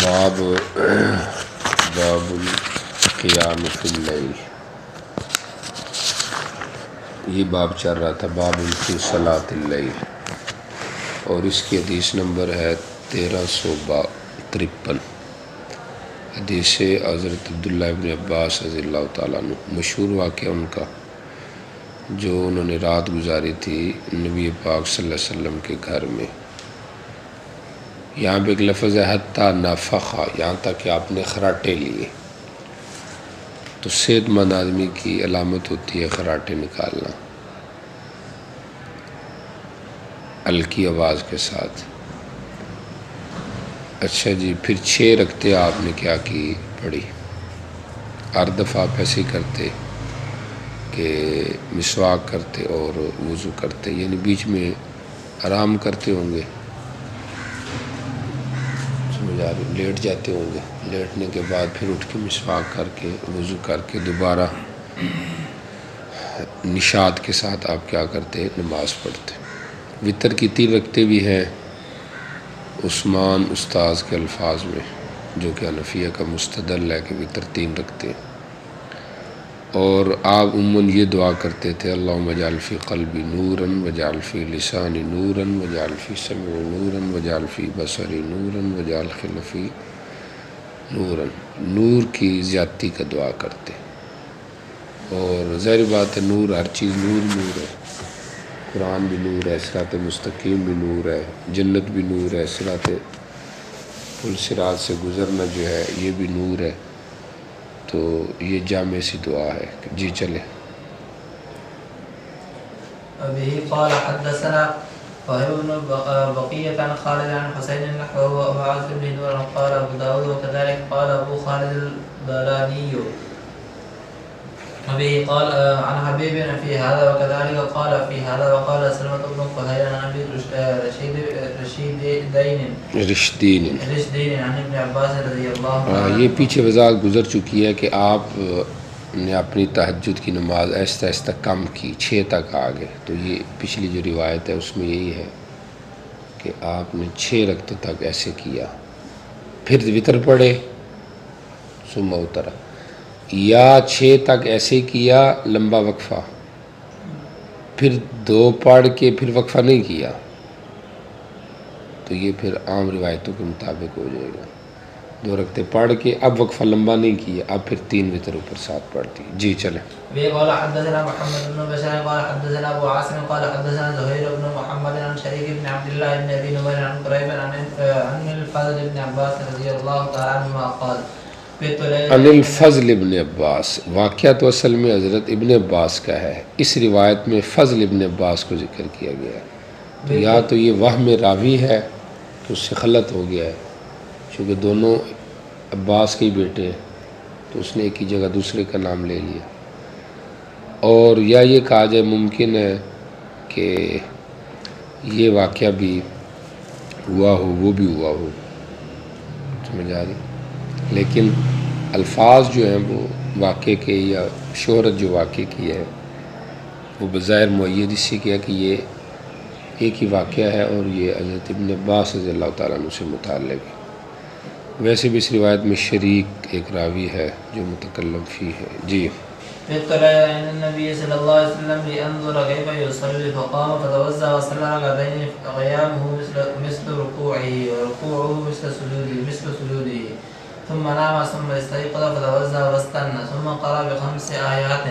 باب القیام فی اللیل، یہ باب چل رہا تھا باب فی صلاۃ اللیل، اور اس کی حدیث نمبر ہے 1353، حدیث حضرت عبداللہ ابن عباس رضی اللہ تعالیٰ عنہ، مشہور واقعہ ان کا جو انہوں نے رات گزاری تھی نبی پاک صلی اللہ علیہ وسلم کے گھر میں۔ یہاں پہ ایک لفظ ہے حتیٰ نفخا، یہاں تک کہ آپ نے خراٹے لیے، تو صحت مند آدمی کی علامت ہوتی ہے خراٹے نکالنا ہلکی آواز کے ساتھ۔ اچھا جی، پھر 6 رکھتے آپ نے کیا کی پڑھی؟ ہر دفعہ آپ ایسے ہی کرتے کہ مسواک کرتے اور وضو کرتے، یعنی بیچ میں آرام کرتے ہوں گے، لیٹ جاتے ہوں گے، لیٹنے کے بعد پھر اٹھ کے مسواک کر کے وضو کر کے دوبارہ نشاط کے ساتھ آپ کیا کرتے؟ نماز پڑھتے۔ وتر کی 3 رکعتیں بھی ہیں عثمان استاذ کے الفاظ میں، جو کہ حنفیہ کا مستدل ہے کہ وتر 3 رکعتیں، اور آپ عموماً یہ دعا کرتے تھے اللہم اجعل فی قلبی نورا واجعل فی لسانی نورا واجعل فی سمعی نورا واجعل فی بصری نورا واجعل خلفی نورا، نور کی زیادتی کا دعا کرتے، اور ظاہر بات ہے نور، ہر چیز نور نور ہے، قرآن بھی نور ہے، صراط مستقیم بھی نور ہے، جنت بھی نور ہے، صراط پل صراط سے گزرنا جو ہے یہ بھی نور ہے، تو یہ جامع سی دعا ہے۔ جی چلے۔ وبه قال حدثنا وهب بن بقية عن خالد عن حسين نحوه ومعاذ بن نور قال أبو داود وكذلك قال أبو خالد البلاني. وبه قال عن حبيب في هذا وكذلك قال في هذا، وقال سلمة بن قهيل عن أبي رشدين عن ابن عباس رضي الله عنه۔ یہ پیچھے وضاحت گزر چکی ہے کہ آپ نے اپنی تہجد کی نماز آہستہ آہستہ کم کی، 6 تک آ گئے، تو یہ پچھلی جو روایت ہے اس میں یہی ہے کہ آپ نے 6 رکعتوں تک ایسے کیا، پھر وتر پڑھے ثم اوتر، یا 6 تک ایسے کیا لمبا وقفہ، پھر 2 پڑھ کے پھر وقفہ نہیں کیا، تو یہ پھر عام روایتوں کے مطابق ہو جائے گا۔ 2 رکعتیں پڑھ کے اب وقفہ لمبا نہیں کیا، اب پھر 3 وتر اوپر ساتھ پڑھتی۔ جی چلیں۔ قال حدثنا محمد بن بشار قال حدثنا ابو عاصم قال حدثنا زهير بن محمد عن شريك بن عبد الله بن ابي نمير عن قريب عن الفضل بن عباس رضي الله تعالى عنهما قال عن الفضل ابن عباس، واقعہ تو اصل میں حضرت ابن عباس کا ہے، اس روایت میں فضل ابن عباس کو ذکر کیا گیا ہے، تو یا تو یہ وہم راوی ہے کہ اس سے غلط ہو گیا ہے، چونکہ دونوں عباس کے ہی بیٹے ہیں، تو اس نے ایک ہی جگہ دوسرے کا نام لے لیا، اور یا یہ کہا جائے ممکن ہے کہ یہ واقعہ بھی ہوا ہو وہ بھی ہوا ہو، سمجھ آ رہی، لیکن الفاظ جو ہیں وہ واقعے کے یا شہرت جو واقعے کی ہے وہ بظاہر معید اسی کیا کہ یہ ایک ہی واقعہ ہے اور یہ حضرت ابن عباس رضی اللہ تعالیٰ عنہ سے متعلق ہے۔ ویسے بھی اس روایت میں شریک ایک راوی ہے جو متکلم فی ہے۔ جی۔ اطلع عن النبي صلى الله عليه وسلم لينظر كيف يصلي فقام فتوضأ وصلى ركعتين قيامه مثل ركوعه وركوعه مثل سجوده ثم نام ثم استيقظ فتوضأ واستنى ثم قرأ ب5 آيات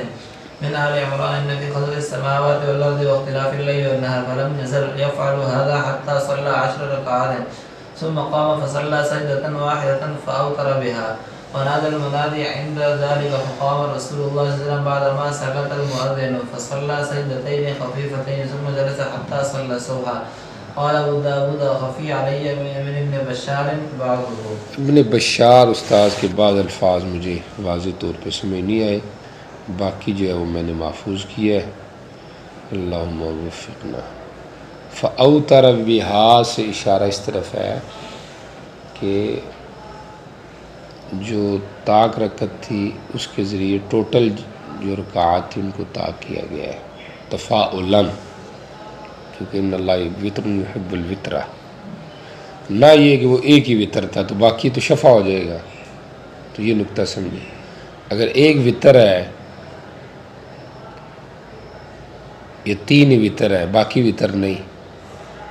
من آل عمران إن في خلق السماوات والأرض واختلاف الليل والنهار فلم يزل يفعل هذا حتى صلى 10 ركعات ثم قام فصلى سجدة واحدة فأوتر بها ونادى المنادي عند ذلك فقام رسول الله صلى الله عليه وسلم بعدما سكت المؤذن فصلى سجدتين خفيفتين ثم جلس حتى صلى الصبح۔ قال ابو داود خفي علي من ابن بشار بعضه۔ ابن بشار استاذ کے بعض الفاظ مجھے واضح طور پہ سمجھ نہیں آئے، باقی جو ہے وہ میں نے محفوظ کیا ہے، اللہم وفقنا۔ فاوتر بہا سے اشارہ اس طرف ہے کہ جو طاق رکعت تھی اس کے ذریعے ٹوٹل جو رکعات تھی ان کو طاق کیا گیا ہے تفاعلاً، کیونکہ ان اللہ وطر یحب الوطرہ، نہ یہ کہ وہ ایک ہی وطر تھا تو باقی تو شفا ہو جائے گا. تو یہ نقطہ سمجھے. اگر ایک وطر ہے، یہ 3 ہی وطر ہے، باقی وطر نہیں،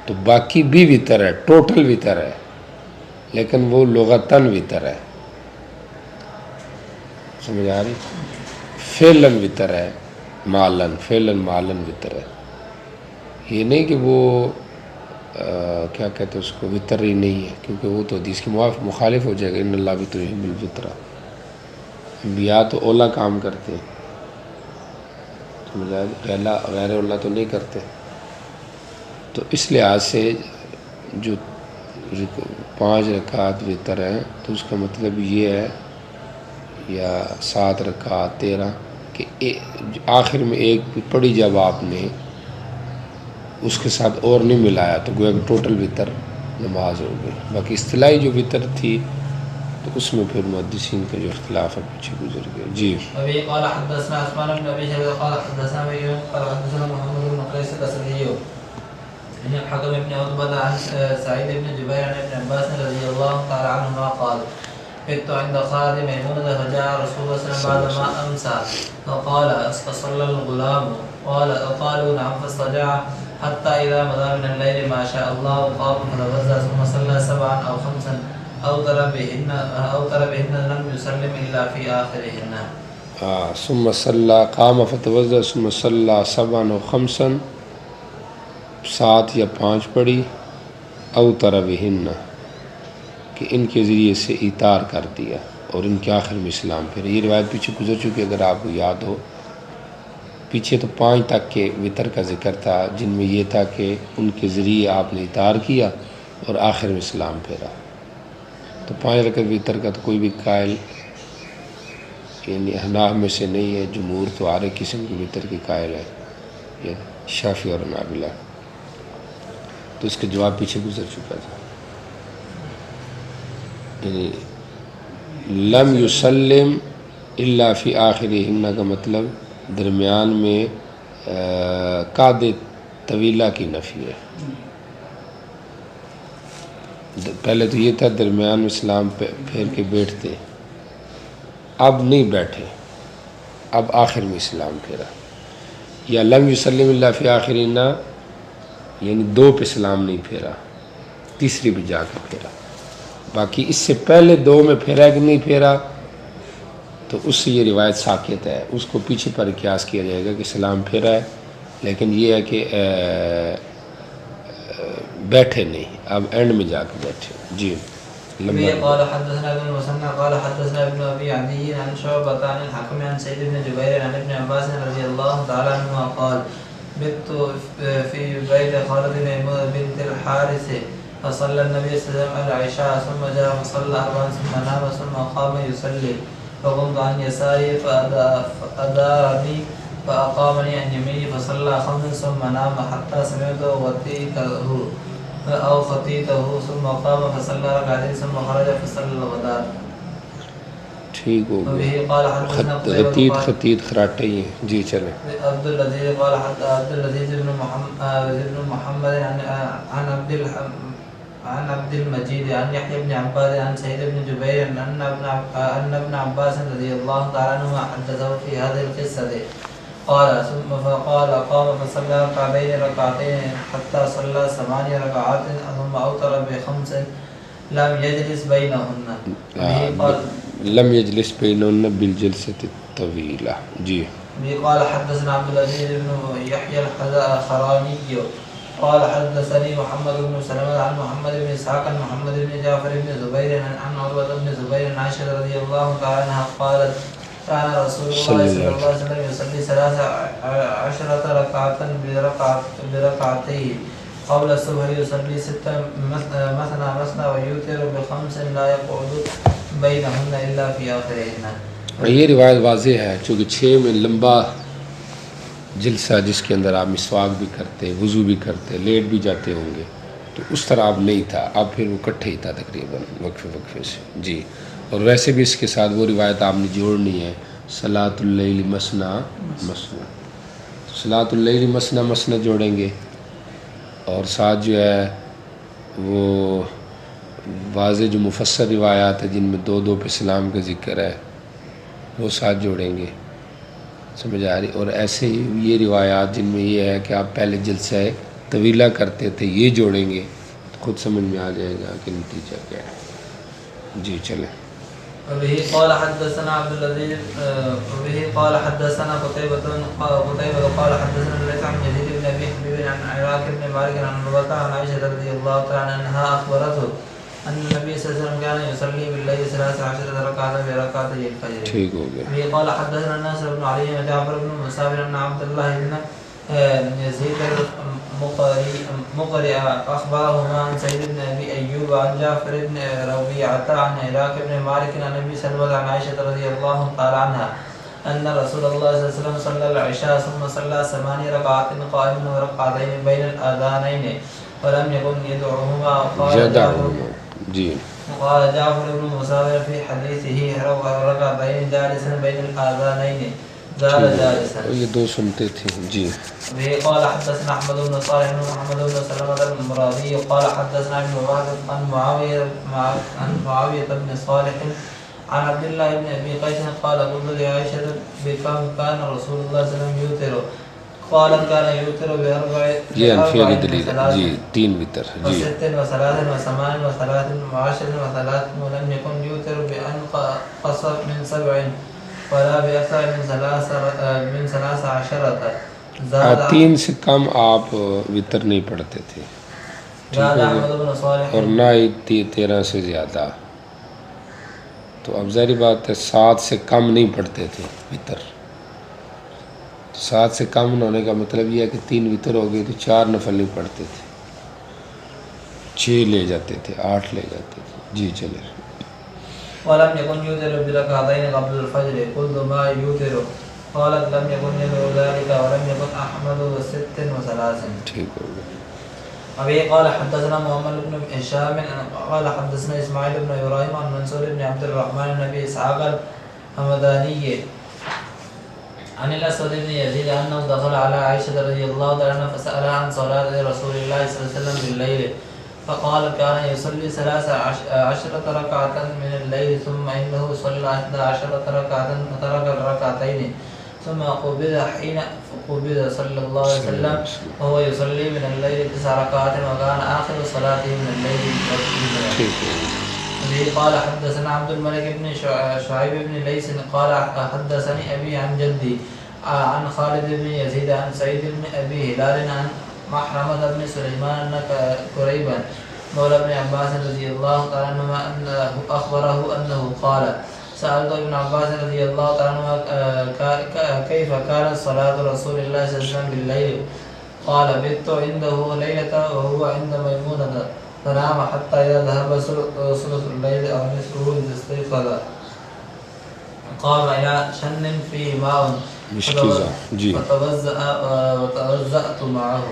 تو باقی بھی وطر ہے، ٹوٹل وطر ہے، لیکن وہ لغتاً وطر ہے. سمجھ آ رہی؟ فعلاً وطر ہے، مالن فعلاً مالن وطر ہے. یہ نہیں کہ وہ کیا کہتے ہیں اس کو، وطر ہی نہیں ہے، کیونکہ وہ تو حدیث کے مخالف ہو جائے گا. ان اللہ وطر یحب الوطر. انبیاء تو اولا کام کرتے ہیں، غیر اولا تو نہیں کرتے. تو اس لحاظ سے جو 5 رکعت وطر ہیں تو اس کا مطلب یہ ہے، یا 7 رکعت 13، کہ آخر میں ایک پڑھی جب آپ نے اس کے ساتھ اور نہیں ملایا تو گویا کہ ٹوٹل وطر نماز ہو گئی. باقی اصطلاحی جو وطر تھی تو اس میں پھر محدثین کا جو اختلاف ہے پیچھے گزر گیا. جی. ابھی قال حدثنا عثمان بن ابي شيبه قال حدثنا ابي قال حدثنا محمد بن قيس الاسدي عن الحكم بن عتبة عن سعيد بن جبير عن ابن عباس رضي الله تعالى عنهما قال بت عند خالد ميمونة فجاء رسول الله صلى الله عليه وسلم بعدما أمسى فقال أصلى الغلام؟ قالوا نعم. فاضطجع حتى إذا مضى من الليل ما شاء الله قام فتوضأ ثم صلى 7 أو 5 أوتر بهن لم يسلم إلا في آخرهن. ثم صلى قام فتوضأ ثم صلى 7 أو 5، 7 یا 5 پڑھی. اوتر بہن، کہ ان کے ذریعے سے ایثار کر دیا اور ان کے آخر میں اسلام پھر. یہ روایت پیچھے گزر چکی، اگر آپ کو یاد ہو. پیچھے تو 5 تک کے وطر کا ذکر تھا، جن میں یہ تھا کہ ان کے ذریعے آپ نے ایثار کیا اور آخر میں اسلام پھیرا. تو 5 رکعت وطر کا تو کوئی بھی قائل یعنی حناف میں سے نہیں ہے. جمہور تو ہر ایک قسم کی وطر کی قائل ہے، یہ شافعی اور حنابلہ. تو اس کا جواب پیچھے گزر چکا تھا. یعنی لم یسلم الا فی آخرہن کا مطلب درمیان میں قعد طویلہ کی نفی ہے. پہلے تو یہ تھا درمیان میں اسلام پھیر کے بیٹھتے، اب نہیں بیٹھے، اب آخر میں اسلام پھیرا. یا لم یسلم الا فی آخرہن یعنی 2 پہ اسلام نہیں پھیرا، تیسری بھی جا کے پھیرا. باقی اس سے پہلے 2 میں پھیرا کہ نہیں پھیرا تو اس سے یہ روایت ساقط ہے. اس کو پیچھے پر قیاس کیا جائے گا کہ سلام پھیرا ہے، لیکن یہ ہے کہ بیٹھے نہیں، اب اینڈ میں جا کے بیٹھے. جی. قال حدثنا ابن المثنى قال حدثنا ابن ابي عدي عن شعبة عن الحكم عن سعيد بن جبير عن ابن عباس رضي الله تعالى عنهما قال بت في بيت خالد ميمونة بنت الحارث فصلى النبي صلى الله عليه وسلم العشاء ثم جاء فصلى 4 ثم نام ثم قام يصلي فقمت عن يساري فأدارني فأقامني عن يميني فصلى 5 ثم نام حتى سمعت وتيته أو خطيته ثم قام فصلى 2 ثم خرج فصلى الغداء. ٹھیک ہو گیا. خطیط خراٹے ہی ہیں. جی چلیں. عبد العزيز قال حتى عبد العزيز بن محمد عن عبد المجيد عن يحيى بن عباد عن سعيد بن جبير أن ابن عباس رضي الله تعالى عنهما حدثه في هذه القصة قال ثم فقال قام فصلى ركعتين حتى صلى 8 ركعات ثم أوتر ب5 لم يجلس بينهن. لم يجلس بينهن بالجلسة الطويلة. جی. قال حدثنا عبد العزيز بن يحيى الخراني قال حدثني محمد بن سلمة عن محمد بن إسحاق عن محمد بن جعفر بن زبير عن عروة بن زبير عن عائشة رضي الله تعالى عنها قالت كان رسول الله صلى الله عليه وسلم يصلي 13 ركعة بركعتين قبل الصبح يصلي 6 مثنى ويوتر ب5 لا يقعد بينهن إلا في آخرهن. یہ روایت واضح ہے چونکہ 6 میں لمبا جلسہ جس کے اندر آپ مسواک بھی کرتے، وضو بھی کرتے، لیٹ بھی جاتے ہوں گے، تو اس طرح اب نہیں تھا. اب پھر وہ کٹھے ہی تھا تقریباً وقفے سے. جی. اور ویسے بھی اس کے ساتھ وہ روایت آپ نے جوڑنی ہے صلاۃ اللیل مثنی مثنی. صلاۃ اللیل مثنی مثنی جوڑیں گے، اور ساتھ جو ہے وہ واضح جو مفسر روایات ہیں جن میں دو دو پہ سلام کا ذکر ہے وہ ساتھ جوڑیں گے، سمجھ آ رہی؟ اور ایسے ہی یہ روایات جن میں یہ ہے کہ آپ پہلے جلسہ طویلہ کرتے تھے یہ جوڑیں گے تو خود سمجھ میں آ جائے گا کہ نتیجہ کیا ہے۔ جی چلیں۔ وبه قال حدثنا عبد العزيز وبه قال حدثنا قتيبة قال حدثنا الليث عن يزيد بن ابي حبيب عن عراك بن مالك عن عروة عن عائشة رضي الله تعالى عنها اخبرته ان النبي صلى الله عليه وسلم كان يصلي بالليل 13 ركعة بركعتي الفجر۔ ٹھیک ہو گیا۔ وبه قال حدثنا الناصر بن علي وجعفر بن مسافر عن عبد الله بن يزيد المقرئ أخبرهما عن سيد بن أبي أيوب عن جعفر بن ربيعة عن عراك بن مالك عن أبي سلمة عن عائشة رضي الله تعالى عنها أن رسول الله صلى الله عليه وسلم صلى العشاء ثم صلى 8 ركعات قائما وركعتين بين الآذانين ولم يكن يدعوهما جی قال جعفر بن مسافر في حديثه ركعتين جالسا بين الآذانين زال جالسا، یہ دو سنتے تھے۔ جی به قال حدثنا احمد بن صالح بن محمد بن سلمة المرادي قال حدثنا ابن وهب عن معاوية بن صالح عن عبد الله بن ابي قيس قال قلت لعائشة بكم كان رسول الله صلى الله عليه وسلم يوتر؟ قالت كان يوتر یہ انفیہ کی دلیل ہے۔ جی 3 وتر۔ جی وست وثلاث وثمان وثلاث وعشر وثلاث ولم يكن يوتر بأن قصر من 7 ولا بأكثر من 13 3 سے کم آپ وتر نہیں پڑھتے تھے، اور نہ ہی 13 سے زیادہ۔ تو اب ظاہری بات ہے 7 سے کم نہیں پڑھتے تھے وتر۔ 7 سے کم نہ ہونے کا مطلب یہ ہے کہ 3 وتر ہو گئی تو 4 نفل نہیں پڑھتے تھے، 6 لے جاتے تھے، 8 لے جاتے تھے۔ جی چلے۔ ولم يكن يوتر بركعتين قبل الفجر قلت ما يوتر؟ قالت لم يكن يدعو ذلك ولم يكن أحمد 36 ٹھیک ہو گیا۔ ابھی قال حدثنا محمد بن هشام قال حدثنا اسماعيل بن ابراهيم عن منصور بن عبد الرحمن بن ابي اسحاق الحمداني عن الاسود بن يزيد انه دخل على عائشة رضي الله عنها فسألها عن صلاة رسول الله صلى الله عليه وسلم بالليل فقال كان يصلي 13 ركعة من الليل ثم انه صلى 11 ركعة فترك الركعتين ثم قبض حين قبض صلى الله عليه وسلم وهو يصلي من الليل 9 ركعات وكان آخر صلاته من الليل. به قال حدثنا عبد الملك بن شعيب بن ليس قال حدثني أبي عن جدي عن خالد بن يزيد عن سعيد بن أبي هلال عن محرمة بن سليمان أن كريبا مولى ابن عباس رضي الله تعالى عنهما أنه أخبره أنه قال سألت ابن عباس رضي الله تعالى عنهما كيف كانت صلاة رسول الله صلى الله عليه وسلم بالليل؟ قال بت عنده ليلة وهو عند ميمونة فنام حتى إذا ذهب ثلث الليل أو نصفه إذا استيقظ قام إلى شن فيه ماء فتوزأت معه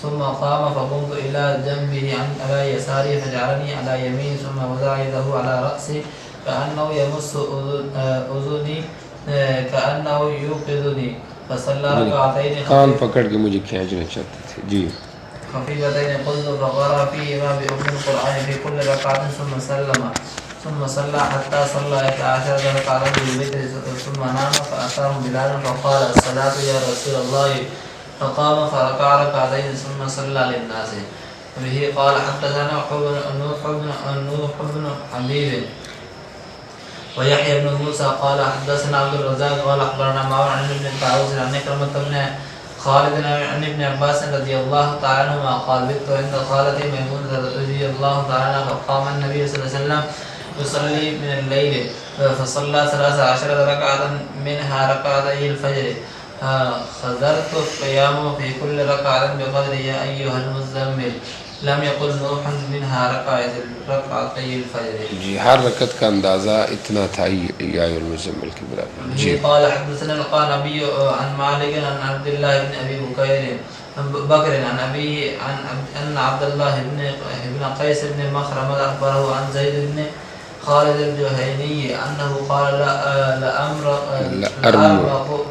ثم قام فقمت إلى جنبه على يساري فجعلني على يمين ثم وضع يده على رأسي كأنه يمس أذني كأنه يوقظني فصلى ركعتين کان پکڑ کے مجھے کھینچنا چاہتے تھے۔ جی خفيفتين قلت فقرأ فيهما بأم القرآن في كل ركعة ثم سلم ثم صلى حتى صلى 11 ركعة بالوتر ثم نام فأتاه بلال فقال الصلاة يا رسول الله فقام فركع ركعتين ثم صلى للناس. به قال حدثنا نوح بن حبيب ويحيى بن موسى قال حدثنا عبد الرزاق قال أخبرنا معمر عن ابن طاووس عن عكرمة بن خالد عن ابن عباس رضي الله تعالى عنهما قال بت عند خالتي ميمونة رضي الله تعالى عنها فقام النبي صلى الله عليه وسلم يصلي من الليل فصلى 13 ركعة منها ركعتي الفجر خذرت قيامه في كل ركعة بقدر يا أيها المزمل لم يقل نوح منها ركعتي الفجر. جی ہر رکعت کا اندازہ اتنا تھا یا المزمل کے برابر. جی قال حدثنا القانبي عن مالك عن عبد الله بن ابي بكر عن ابيه عن عبد الله بن قيس بن مخرمة اخبره عن زيد بن خالد الجهيني انه قال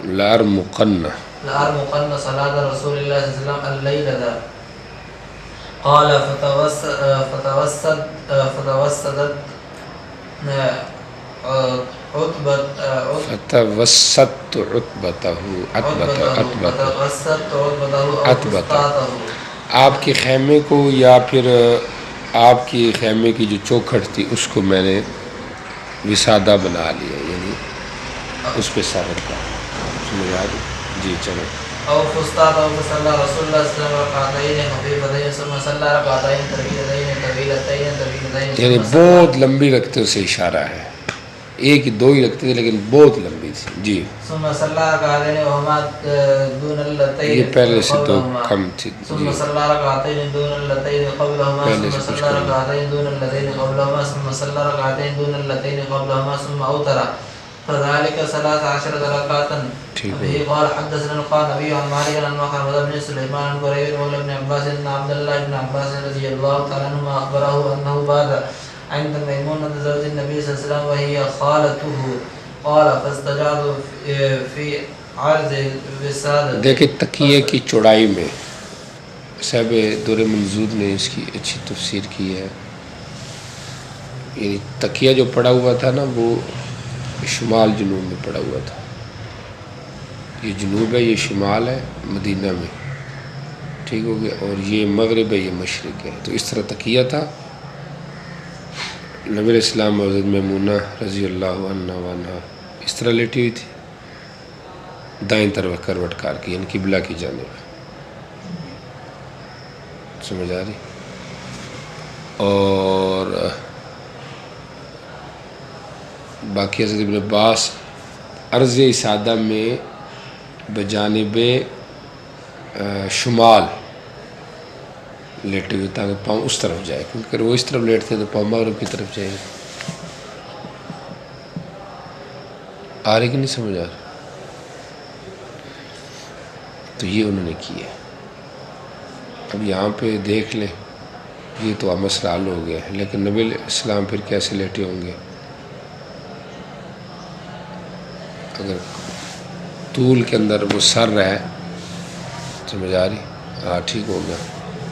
لأرمقن صلاة رسول الله صلى الله عليه وسلم الليلة قال فتوسدت فتوسط عتبتہ آپ کے خیمے کو یا پھر آپ کی خیمے کی جو چوکھٹ تھی اس کو میں نے وسادہ بنا لیا، یعنی اس پہ سر رکھا. سمجھ آ رہی؟ جی چلو. او فسطاط او فصلى رسول الله صلى الله عليه وسلم ركعتين خفيفتين ثم صلى ركعتين طويلتين یعنی بہت لمبی رکھتے سے اشارہ ہے، ایک دو ہی رکھتے تھے لیکن بہت لمبی تھی. جی ثم صلى ركعتين وهما دون اللتين یہ پہلے سے دو کم تھی. ثم صلى ركعتين دون اللتين قبلهما ثم صلى ركعتين دون اللتين قبلهما ثم صلى ركعتين دون اللتين قبلهما ثم اوتر فذلك 13 ركعة. به قال حدثنا القعنبي عن مالك عن محمد بن سليمان عن بريد مولى بن عباس ان عبد الله بن عباس رضي الله تعالى عنهما اخبره انه بات عند ميمونة زوج النبي صلى الله عليه وسلم وهي خالته قال فاستجعت في عرض الوسادة. دیکھیں تکیے کی چوڑائی میں صاحب دور منظور نے اس کی اچھی تفسیر کی ہے. یعنی تکیہ جو پڑا ہوا تھا نا وہ شمال جنوب میں پڑا ہوا تھا. یہ جنوب ہے، یہ شمال ہے مدینہ میں، ٹھیک ہو گیا، اور یہ مغرب ہے، یہ مشرق ہے. تو اس طرح تکیہ تھا. نبی علیہ السلام حضرت میمونہ رضی اللہ عنہ اس طرح لیٹی ہوئی تھی، دائیں طرف کروٹ کار کی، یعنی قبلہ کی جانب. سمجھ آ رہی؟ اور باقی حضرت ابن عباس عرض اسادہ میں بجانب شمال لیٹے ہوئے تاکہ پاؤں اس طرف جائے، کیونکہ اگر وہ اس طرف لیٹتے ہیں تو پاؤں مغرب کی طرف جائے. آ رہی کہ نہیں سمجھ آ رہا؟ تو یہ انہوں نے کیا. اب یہاں پہ دیکھ لیں، یہ تو مسئلہ حل ہو گیا ہے، لیکن نبی علیہ السلام پھر کیسے لیٹے ہوں گے؟ اگر طول کے اندر وہ سر رہے، سمجھ آ رہی؟ ہاں ٹھیک ہو گیا.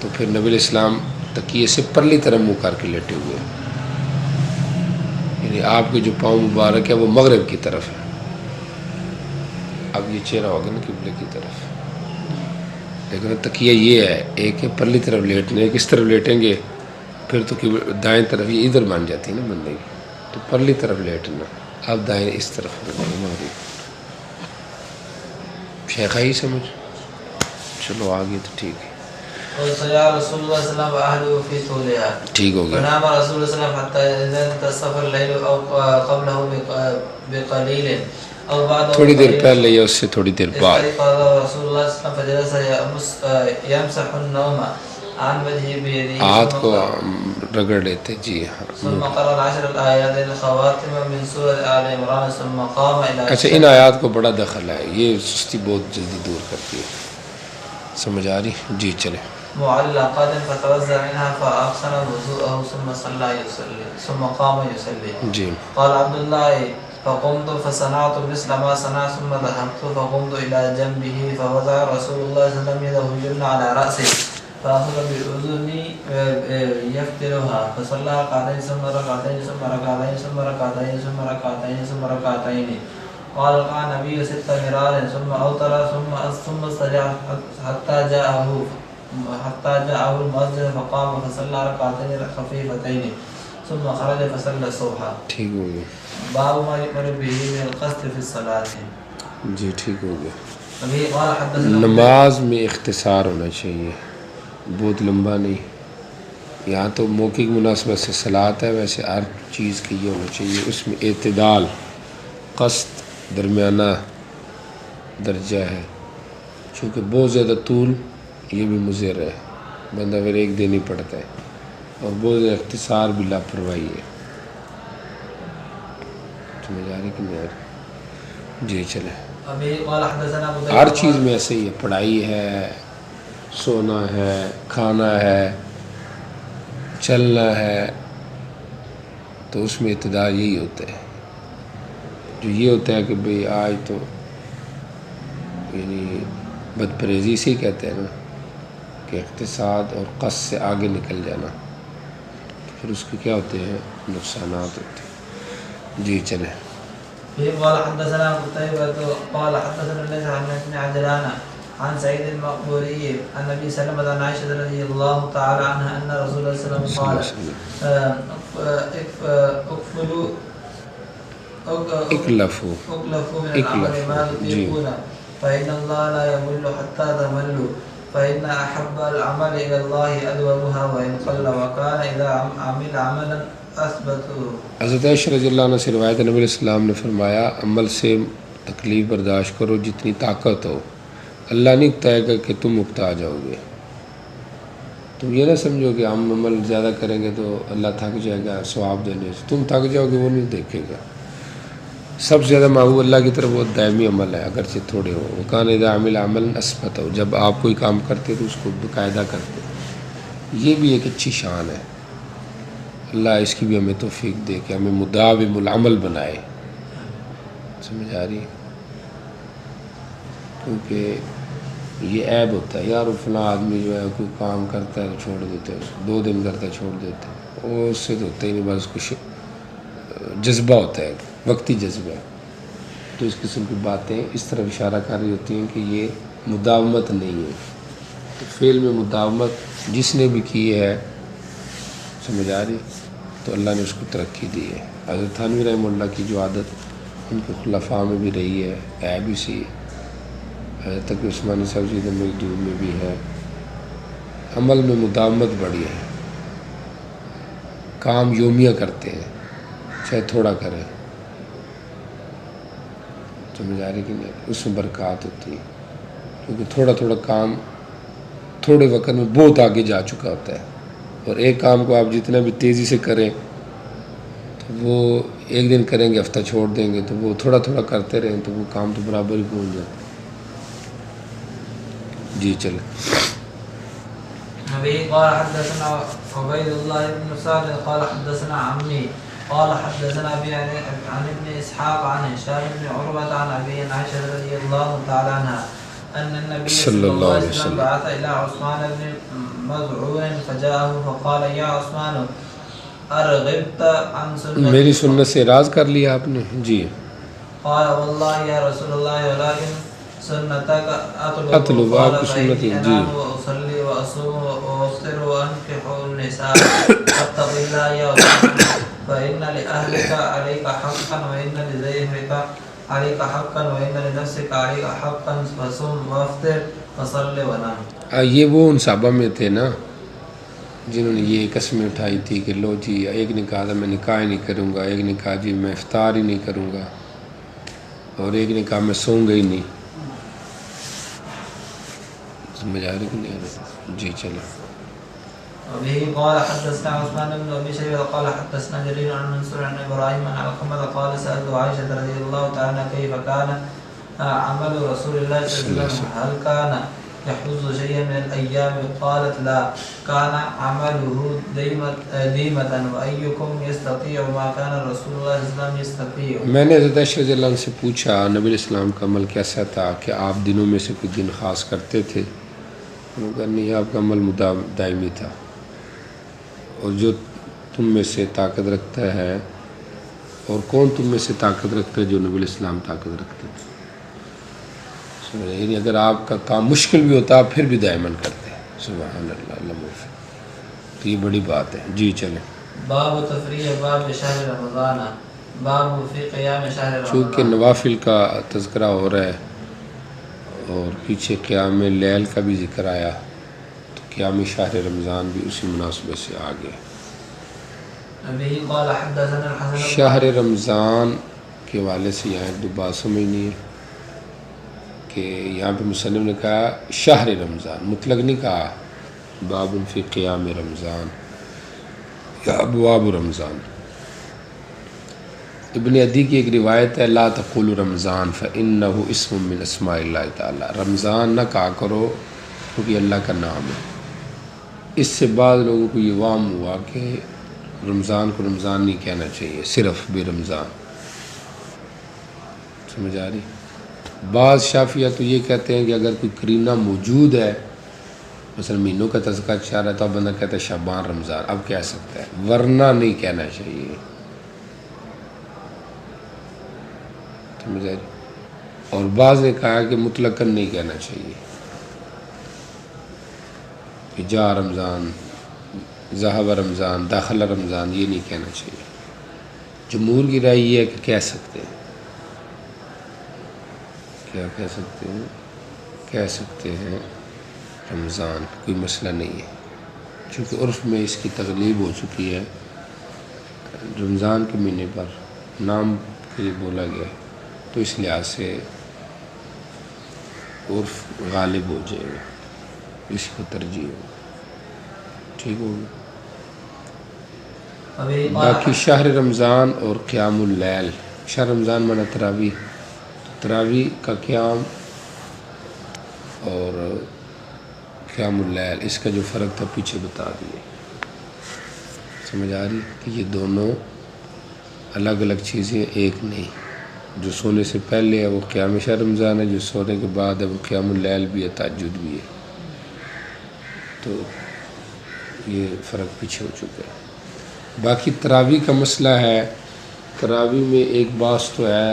تو پھر نبی علیہ السلام تکیے سے پرلی طرف منہ کر کے لیٹے ہوئے، یعنی آپ کے جو پاؤں مبارک ہے وہ مغرب کی طرف ہے. اب یہ چہرہ ہوگا نا قبلے کی طرف، لیکن تکیہ یہ ہے، ایک ہے پرلی طرف لیٹنے، ایک اس طرف لیٹیں گے پھر تو دائیں طرف یہ ادھر بن جاتی ہے نا بندے کی، تو پرلی طرف لیٹنا، اب دائیں اس طرف مغرب. شیخ ہی سمجھ؟ چلو آگے تو ٹھیک ہے. وصلى رسول الله صلى الله عليه وسلم وأهله في طولها. ٹھیک ہو گیا. فنام رسول الله صلى الله عليه وسلم حتى إذا انتصف الليل أو قبله بقليل أو بعده تھوڑی دیر پہلے یا اس سے تھوڑی دیر بعد. استيقظ رسول الله صلى الله عليه وسلم فجلس يمسح النوم عن وجهه بيده ہاتھ کو رگڑ لیتے. جی ہاں. ثم قرأ العشر الآيات الخواتم من سورة آل عمران ثم قام إلى. اچھا ان آیات کو بڑا دخل ہے، یہ سستی بہت جلدی دور کرتی ہے. سمجھ آ رہی؟ جی چلے. معلقات فتوزع منها فأحسن وضوءه ثم صلى يصلي ثم قام يصلي. جی. قال عبد الله فقمت فصنعت مثل ما صنع ثم ذهبت فقمت إلى جنبه فوضع رسول الله صلى الله عليه وسلم يده اليمنى على رأسه فأخذ بأذني يفترها فصلى ركعتين ثم ركعتين ثم ركعتين ثم ركعتين ثم ركعتين ثم ركعتين. قال النبي 6 مرارا ثم أوتر ثم استجاب حتى جاءه المسجد فقام فصلى ركعتين خفيفتين ثم خرج فصلى الصبح. ٹھیک ہو گیا. باب ما يؤمر به من القصد في الصلاة. جی ٹھیک ہو گیا. ابھی قال حدثنا نماز میں اختصار ہونا چاہیے، بہت لمبا نہیں. یہاں تو موقع کی مناسبت سے صلاۃ ہے، ویسے ہر چیز کی یہ ہونا چاہیے اس میں اعتدال، قصد درمیانہ درجہ ہے. چونکہ بہت زیادہ طول یہ بھی مضر ہے، بندہ پھر ایک دن ہی پڑھتا ہے، اور بہت زیادہ اختصار بھی لاپرواہی ہے. سمجھ آ رہی کہ نہیں آ رہی؟ جی چلے. ابھی قال حدثنا ہر چیز میں ایسے ہی ہے، پڑھائی ہے، سونا ہے، کھانا ہے، چلنا ہے، تو اس میں اعتدال یہی ہوتا ہے. جو یہ ہوتا ہے کہ بھئی آج تو یعنی بد پرہیزی سے کہتے ہیں نا، کہ اقتصاد اور قصد سے آگے نکل جانا، پھر اس کے کیا ہوتے ہیں؟ نقصانات ہوتے ہیں۔ جی چلیں۔ قال حدثنا قتيبة قال حدثنا ليس عن ابن عجلان عن سعيد المقبوري عن ابي سلمة عن عائشة رضي الله تعالى عنها ان رسول الله صلى الله عليه وسلم قال اكلفوا من العمل ما تطيقون فإن الله لا يمل حتى تملوا فإن أحب العمل إلى الله أدومها وإن قل وكان إذا عمل عملا أثبته۔ حضرت عائشہ رضی اللہ عنہ سے روایت نبی علیہ السلام نے فرمایا عمل سے تکلیف برداشت کرو جتنی طاقت ہو، اللہ نہیں اکتائے گا کہ تم اکتا جاؤ گے۔ تم یہ نہ سمجھو کہ ہم عمل زیادہ کریں گے تو اللہ تھک جائے گا ثواب دینے سے، تم تھک جاؤ گے وہ نہیں دیکھے گا۔ سب سے زیادہ محبوب اللہ کی طرف وہ دائمی عمل ہے اگرچہ تھوڑے ہو۔ وکان اذا عمل عمل اثبت ہو، جب آپ کوئی کام کرتے تو اس کو باقاعدہ کرتے، یہ بھی ایک اچھی شان ہے۔ اللہ اس کی بھی ہمیں توفیق دے کہ ہمیں مداوم العمل بنائے، سمجھ آ رہی ہے؟ کیونکہ یہ عیب ہوتا ہے یار، فلاں آدمی جو ہے کوئی کام کرتا ہے چھوڑ دیتے ہیں، 2 دن کرتا ہے چھوڑ دیتے ہیں، وہ اس سے تو ہوتا ہی نہیں، بس کچھ جذبہ ہوتا ہے، وقتی جذبہ۔ تو اس قسم کی باتیں اس طرف اشارہ کر رہی ہوتی ہیں کہ یہ مداومت نہیں ہے۔ تو فعل میں مداومت جس نے بھی کی ہے، سمجھ آ رہی، تو اللہ نے اس کو ترقی دی ہے۔ حضرت تھانوی رحمہ اللہ کی جو عادت ان کے خلفاء میں بھی رہی ہے، عیب بھی سی، حضرت تقی عثمانی صاحب جی مجدود میں بھی ہے، عمل میں مداومت بڑی ہے، کام یومیہ کرتے ہیں چاہے تھوڑا کریں، سمجھ آ رہی کہ نہیں، اس میں برکات ہوتی ہے، کیونکہ تھوڑا تھوڑا کام تھوڑے وقت میں بہت آگے جا چکا ہوتا ہے، اور ایک کام کو آپ جتنا بھی تیزی سے کریں تو وہ ایک دن کریں گے ہفتہ چھوڑ دیں گے، تو وہ تھوڑا تھوڑا کرتے رہیں تو وہ کام تو برابر ہی پہنچ جاتا ہے۔ جی چلیں۔ نبی قال حدثنا عبید اللہ بن سعد قال حدثنا عمی قال حدثنا ابي عن ابن اسحاق عن هشام بن عروة عن ابي عائشة رضي الله تعالى عنها ان النبي صلى الله عليه وسلم بعث الى عثمان بن مذعون فجاءه فقال يا عثمان ارغبت عن سنتي، میری سنت سے اعراض کر لیا آپ نے؟ جی۔ قال والله يا رسول الله ولكن سنتك اطلب، آپ کی سنت ہے۔ جی۔ واصلي واصوم وافطر وانكح النساء فاتق الله يا عثمان فان لاهلك عليك حقا وان لضيفك عليك حقا وان لنفسك عليك حقا فصم وافطر وصل ونام۔ یہ وہ ان صحابہ میں تھے نا جنہوں نے یہ قسمیں اٹھائی تھی کہ لو جی، ایک نے کہا تھا میں نکاح ہی نہیں کروں گا، ایک نے کہا جی میں افطار ہی نہیں کروں گا، اور ایک نے کہا میں سوں گا ہی نہیں۔ سمجھ آ رہی کہ نہیں آ رہی؟ جی چلیں۔ وبه قال حدثنا عثمان بن ابي شيبه قال حدثنا جرير عن منصور عن ابراهيم عن علقمة قال سألت عائشة رضي الله تعالى كيف كان عمل رسول الله صلى الله عليه وسلم هل كان يحوز شيئا من الايام قالت لا كان عمله ديمة وايكم يستطيع ما كان رسول الله صلى الله عليه وسلم يستطيع۔ میں نے حضرت عائشہ رضی اللہ عنہ سے پوچھا نبی علیہ السلام کا عمل کیسا تھا، کہ آپ دنوں میں سے کوئی دن خاص کرتے تھے؟ انہوں نے کہا نہیں، آپ کا عمل دائمی تھا، اور جو تم میں سے طاقت رکھتا ہے، اور کون تم میں سے طاقت رکھتا ہے جو نبی علیہ السلام طاقت رکھتے تھے؟ یعنی اگر آپ کا کام مشکل بھی ہوتا آپ پھر بھی دائماً کرتے ہیں۔ سبحان اللہ، اللہ موفق، تو یہ بڑی بات ہے۔ جی چلیں۔ باب تفریح باب شہر رمضان باب فی قیام شہر رمضان۔ چونکہ نوافل کا تذکرہ ہو رہا ہے اور پیچھے قیام لیل کا بھی ذکر آیا، تو قیام شہر رمضان بھی اسی مناسبت سے آ گیا۔ ابھی قال حدثنا الحسن شہر رمضان کے حوالے سے یہاں ایک دو بات سمجھنی ہے کہ یہاں پہ مصنف نے کہا شہر رمضان، مطلق نہیں کہا باب فی قیام رمضان یا ابواب رمضان۔ ابن عدی کی ایک روایت ہے لا تقولوا رمضان فإنه اسم من اسماء اللہ تعالی، رمضان نہ کہا کرو کیونکہ اللہ کا نام ہے۔ اس سے بعض لوگوں کو یہ وہم ہوا کہ رمضان کو رمضان نہیں کہنا چاہیے، صرف بے رمضان، سمجھ آ رہی؟ بعض شافعیہ تو یہ کہتے ہیں کہ اگر کوئی قرینہ موجود ہے مثلا مہینوں کا تذکرہ چاہ رہا ہے تو اب بندہ کہتا ہے شعبان رمضان، اب کہہ سکتا ہے، ورنہ نہیں کہنا چاہیے، سمجھا؟ اور بعض نے کہا کہ مطلقاً نہیں کہنا چاہیے کہ جا رمضان، ذہب رمضان، داخل رمضان، یہ نہیں کہنا چاہیے۔ جمہور کی رائے یہ ہے کہ کہہ سکتے ہیں، کیا کہہ سکتے ہیں؟ کہہ سکتے ہیں رمضان، کوئی مسئلہ نہیں ہے، چونکہ عرف میں اس کی تغلیب ہو چکی ہے، رمضان کے مہینے پر نام کے لیے بولا گیا ہے، تو اس لحاظ سے عرف غالب ہو جائے گا، اس کو ترجیح ہوگا، ٹھیک ہوگا۔ باقی شہر رمضان اور قیام اللیل، شہر رمضان مانا تراویح، تراویح کا قیام اور قیام اللیل، اس کا جو فرق تھا پیچھے بتا دیے، سمجھ آ رہی کہ یہ دونوں الگ الگ چیزیں ایک نہیں، جو سونے سے پہلے ہے وہ قیام شہر رمضان ہے، جو سونے کے بعد ہے وہ قیام اللیل بھی ہے، تہجد بھی ہے، تو یہ فرق پیچھے ہو چکا ہے۔ باقی تراویح کا مسئلہ ہے، تراویح میں ایک بات تو ہے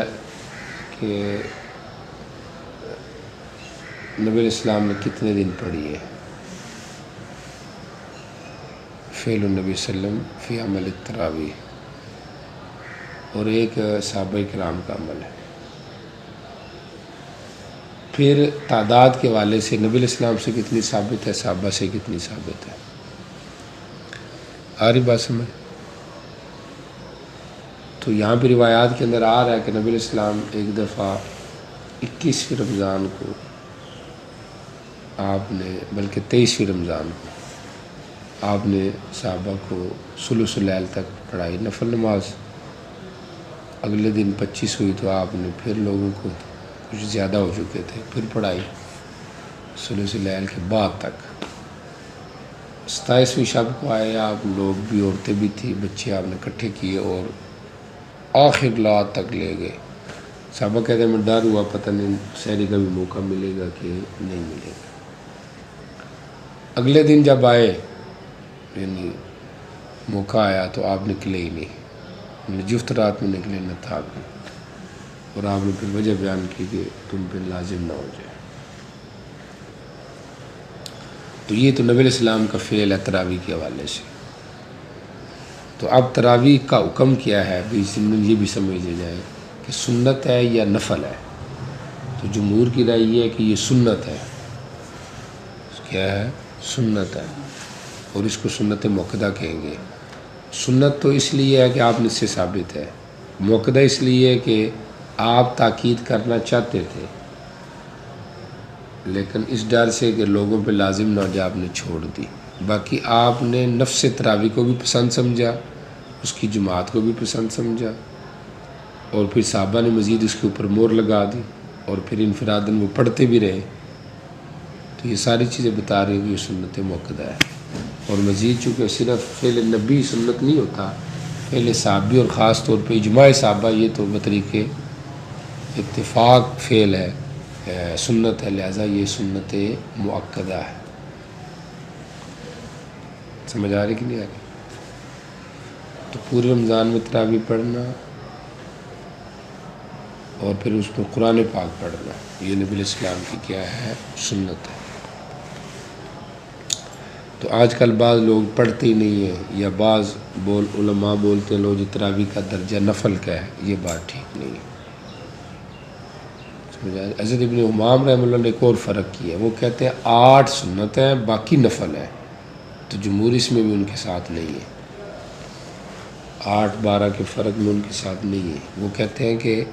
کہ نبی علیہ السلام نے کتنے دن پڑھی ہے، فعل النبی صلی اللہ علیہ وسلم فی عمل التراویح، اور ایک صحابہ کرام کا عمل ہے۔ پھر تعداد کے حوالے سے نبی علیہ السلام سے کتنی ثابت ہے، صحابہ سے کتنی ثابت ہے، آ رہی بات سمجھ؟ تو یہاں پہ روایات کے اندر آ رہا ہے کہ نبی علیہ السلام ایک دفعہ 21ویں رمضان کو آپ نے، بلکہ 23ویں رمضان کو آپ نے صحابہ کو ثلث اللیل تک پڑھائی نفل نماز، اگلے دن 25 ہوئی تو آپ نے پھر لوگوں کو، کچھ زیادہ ہو چکے تھے، پھر پڑھائی ثلث اللیل کے بعد تک۔ 27ویں شب کو آئے آپ، لوگ بھی، عورتیں بھی تھی، بچے آپ نے اکٹھے کیے اور آخر رات تک لے گئے۔ صحابہ کہتے ہیں میں ڈر ہوا، پتہ نہیں سحری کا بھی موقع ملے گا کہ نہیں ملے گا۔ اگلے دن جب آئے، یعنی موقع آیا، تو آپ نکلے ہی نہیں، جفت رات میں نکلے نہ تھا بھی، اور آپ نے پھر وجہ بیان کی کہ تم پہ لازم نہ ہو جائے۔ تو یہ تو نبی علیہ السلام کا فعل ہے تراویح کے حوالے سے۔ تو اب تراویح کا حکم کیا ہے، یہ بھی سمجھ جائے کہ سنت ہے یا نفل ہے۔ تو جمہور کی رائے یہ ہے کہ یہ سنت ہے، کیا ہے؟ سنت ہے، اور اس کو سنت موقدہ کہیں گے۔ سنت تو اس لیے ہے کہ آپ نے اس سے ثابت ہے، موقدہ اس لیے کہ آپ تاکید کرنا چاہتے تھے، لیکن اس ڈر سے کہ لوگوں پہ لازم نہ ہو جائے آپ نے چھوڑ دی۔ باقی آپ نے نفس تراویح کو بھی پسند سمجھا، اس کی جماعت کو بھی پسند سمجھا، اور پھر صحابہ نے مزید اس کے اوپر مور لگا دی، اور پھر انفراداً وہ پڑھتے بھی رہے۔ تو یہ ساری چیزیں بتا رہی ہیں کہ یہ سنت موقدہ ہے، اور مزید چونکہ صرف فعل نبی سنت نہیں ہوتا، فعل صحابی اور خاص طور پہ اجماع صحابہ یہ تو بطریق اتفاق فعل ہے، سنت ہے، لہذا یہ سنت مؤکدہ ہے۔ سمجھ آ رہی کہ نہیں آ رہی؟ تو پورے رمضان میں تراویح پڑھنا اور پھر اس میں قرآن پاک پڑھنا، یہ نبی علیہ السلام کی کیا ہے؟ سنت ہے۔ تو آج کل بعض لوگ پڑھتے ہی نہیں ہیں، یا بعض علماء بولتے ہیں لوگ جی تراویح کا درجہ نفل کا ہے، یہ بات ٹھیک نہیں ہے۔ حضرت ابن امام رحمہ اللہ نے ایک اور فرق کیا ہے، وہ کہتے ہیں 8 سنت ہیں باقی نفل ہے، تو جمہور اس میں بھی ان کے ساتھ نہیں ہے، 8-12 کے فرق میں ان کے ساتھ نہیں ہے۔ وہ کہتے ہیں کہ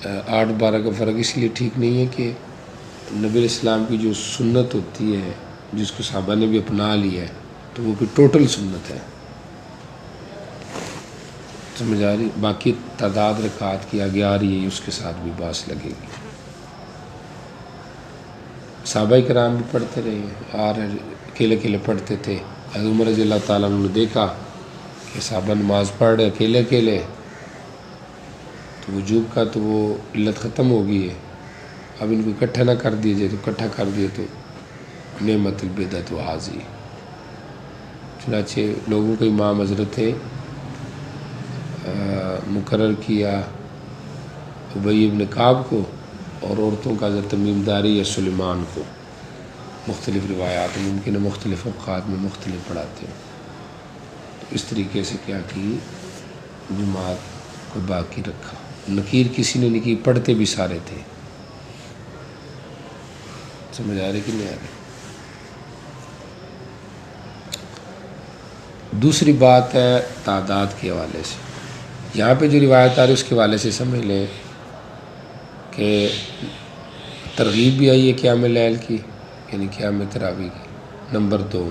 8-12 کا فرق اس لیے ٹھیک نہیں ہے کہ نبی علیہ السلام کی جو سنت ہوتی ہے جس کو صحابہ نے بھی اپنا لیا ہے، تو وہ پھر ٹوٹل سنت ہے، سمجھ آ رہی؟ باقی تعداد رکعات کی آگے آ رہی ہے، اس کے ساتھ بھی باس لگے گی۔ صحابہ کرام بھی پڑھتے رہے ہیں، اور اکیلے اکیلے پڑھتے تھے۔ حضرت عمر رضی اللہ تعالیٰ عنہ نے دیکھا کہ صحابہ نماز پڑھ رہے اکیلے اکیلے، تو وجوب کا تو وہ علت ختم ہو گئی ہے، اب ان کو اکٹھا نہ کر دیے جائے، تو اکٹھا کر دیے تو نعمت البدعۃ حاضی. چنانچہ لوگوں کو امام حضرت مقرر کیا ابی ابن کعب کو، اور عورتوں کا حضرت تمیم داری یا سلیمان کو. مختلف روایات ممکن ہے مختلف اوقات میں مختلف پڑھاتے ہیں. تو اس طریقے سے کیا کی، جماعت کو باقی رکھا. نکیر کسی نے نہیں کی، پڑھتے بھی سارے تھے. سمجھ آ رہی کہ نہیں آ رہی؟ دوسری بات ہے تعداد کے حوالے سے. یہاں پہ جو روایت آ رہی ہے اس کے حوالے سے سمجھ لیں کہ ترغیب بھی آئی ہے قیام لیل کی، یعنی قیام تراویح کی. نمبر 2،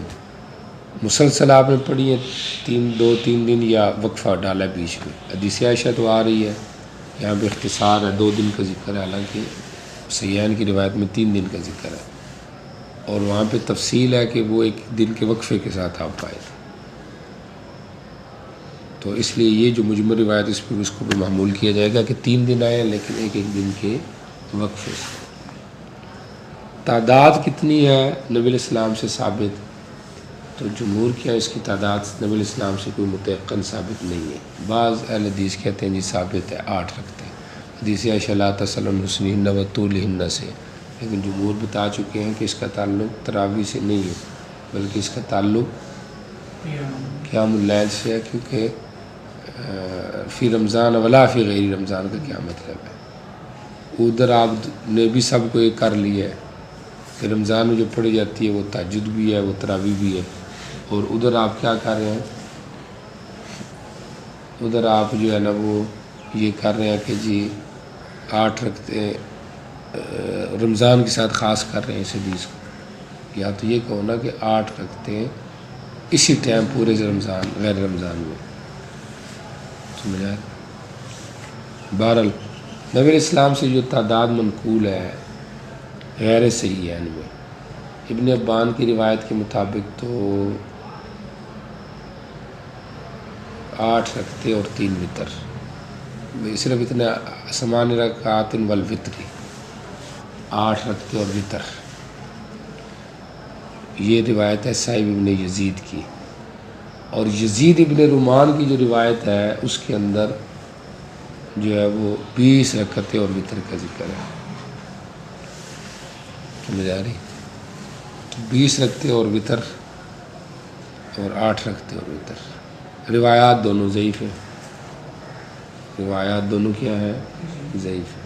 مسلسل آپ نے پڑھی ہے 2-3 دن یا وقفہ ڈالا بیچ میں. حدیث عائشہ تو آ رہی ہے، یہاں پہ اختصار ہے، 2 دن کا ذکر ہے، حالانکہ صحیحین کی روایت میں 3 دن کا ذکر ہے. اور وہاں پہ تفصیل ہے کہ وہ 1 دن کے وقفے کے ساتھ آپ پائے تھے. تو اس لیے یہ جو مجمل روایت اس کو بھی محمول کیا جائے گا کہ 3 دن آئے لیکن 1 دن کے وقفے سے. تعداد کتنی ہے نبی علیہ السلام سے ثابت؟ تو جمہور کیا اس کی تعداد نبی علیہ السلام سے کوئی متعین ثابت نہیں ہے. بعض اہل حدیث کہتے ہیں جی ثابت ہے 8 رکھتے ہیں، حدیث عائشہ لا تصل الحسنین و طولہن سے. لیکن جمہور بتا چکے ہیں کہ اس کا تعلق تراویح سے نہیں ہے، بلکہ اس کا تعلق قیام اللیل سے ہے، کیونکہ فی رمضان ولا فی غیر رمضان کا کیا مطلب ہے. ادھر آپ نے بھی سب کو ایک کر لیا ہے کہ رمضان میں جو پڑھی جاتی ہے وہ تہجد بھی ہے، وہ تراویح بھی ہے. اور ادھر آپ کیا کر رہے ہیں، ادھر آپ جو ہے نا وہ یہ کر رہے ہیں کہ جی 8 رکھتے ہیں، رمضان کے ساتھ خاص کر رہے ہیں اس حدیث کو. یا تو یہ کہو نا کہ 8 رکھتے ہیں اسی ٹائم پورے رمضان غیر رمضان میں. سمجھا؟ بہرحال نبی علیہ السلام سے جو تعداد منقول ہے غیر صحیحین میں، ابن عبان کی روایت کے مطابق تو 8 رکھتے اور 3 وتر. صرف اتنا سمان رکعات والوتری، 8 رکھتے اور وتر. یہ روایت ہے صاحب ابن یزید کی. اور یزید ابن رومان کی جو روایت ہے اس کے اندر جو ہے وہ 20 رکعتیں اور وتر کا ذکر ہے. سمجھ آ رہی؟ 20 رکھتے اور وتر اور 8 رکھتے اور وتر. روایات دونوں ضعیف ہیں، روایات دونوں کیا ہیں؟ ضعیف ہیں.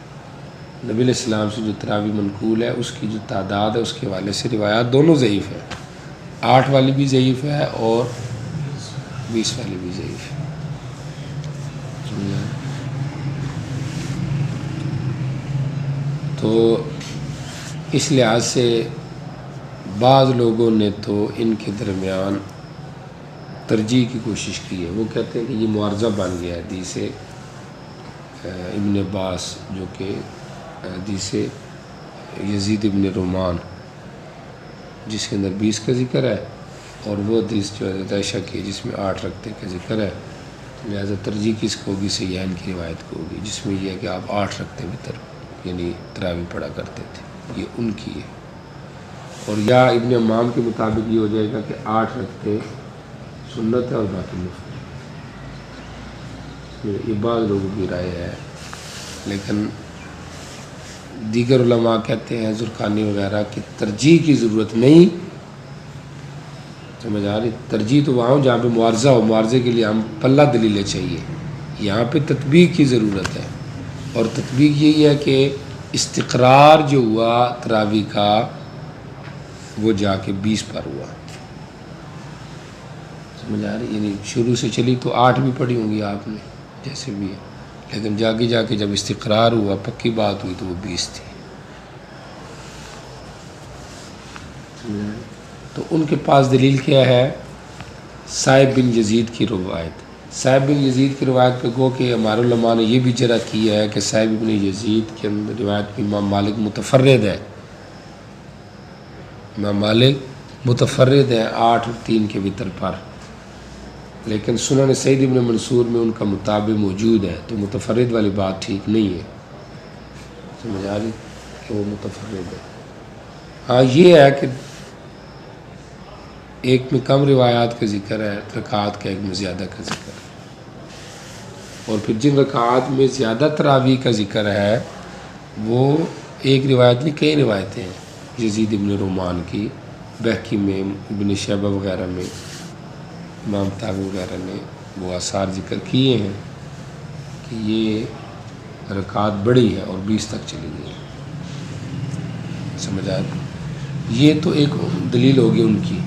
نبی علیہ السلام سے جو تراویح منقول ہے اس کی جو تعداد ہے اس کے حوالے سے روایات دونوں ضعیف ہیں. 8 والی بھی ضعیف ہے اور 20 والی بھی ضعیف ہے. تو اس لحاظ سے بعض لوگوں نے تو ان کے درمیان ترجیح کی کوشش کی ہے. وہ کہتے ہیں کہ یہ معارضہ بن گیا حدیث ابن عباس، جو کہ حدیث یزید ابن رومان جس کے اندر 20 کا ذکر ہے، اور وہ حدیث جو حضرت عائشہ کی جس میں 8 رکھتے کا ذکر ہے. لہٰذا ترجیح کس کو ہوگی؟ صحیحین کی روایت کو ہوگی جس میں یہ ہے کہ آپ 8 رکھتے وتر یعنی تراویح پڑھا کرتے تھے. یہ ان کی ہے. اور یا ابن امام کے مطابق یہ ہو جائے گا کہ 8 رکھتے سنت ہے اور باقی مفت. یہ بعض لوگوں کی رائے ہے، لیکن دیگر علماء کہتے ہیں زرقانی وغیرہ کہ ترجیح کی ضرورت نہیں. سمجھ آ رہی؟ ترجیح تو وہاں جہاں پہ معارضہ ہو، معارضے کے لیے ہم پلہ دلیلیں چاہیے. یہاں پہ تطبیق کی ضرورت ہے، اور تطبیق یہی ہے کہ استقرار جو ہوا تراویح کا وہ جا کے 20 پر ہوا. سمجھ آ رہی؟ یعنی شروع سے چلی تو 8 بھی پڑھی ہوں گی آپ نے جیسے بھی ہے، لیکن جا کے جب استقرار ہوا، پکی بات ہوئی تو وہ 20 تھی. تو ان کے پاس دلیل کیا ہے؟ صاحب بن یزید کی روایت. صاحب بن یزید کی روایت پہ گو کہ ہمارے علماء نے یہ بھی جرح کیا ہے کہ صاحب بن یزید کے اندر روایت میں امام مالک متفرد ہے. امام مالک متفرد ہے 8 اور 3 کے وتر پر، لیکن سنن سعید ابن منصور میں ان کا مطابق موجود ہے. تو متفرد والی بات ٹھیک نہیں ہے. سمجھ آ رہی کہ وہ متفرد ہے. ہاں یہ ہے کہ ایک میں کم روایات کا ذکر ہے رکعات کا، ایک میں زیادہ کا ذکر ہے، اور پھر جن رکعات میں زیادہ تراویح کا ذکر ہے وہ ایک روایت نہیں کئی روایتیں ہیں، یزید ابن رومان کی، بہقی میں، ابن شیبہ وغیرہ میں، امام طاغی وغیرہ نے وہ آثار ذکر کیے ہیں کہ یہ رکعات بڑی ہے اور 20 تک چلی گئی ہے۔ سمجھ آئے؟ یہ تو ایک دلیل ہوگی ان کی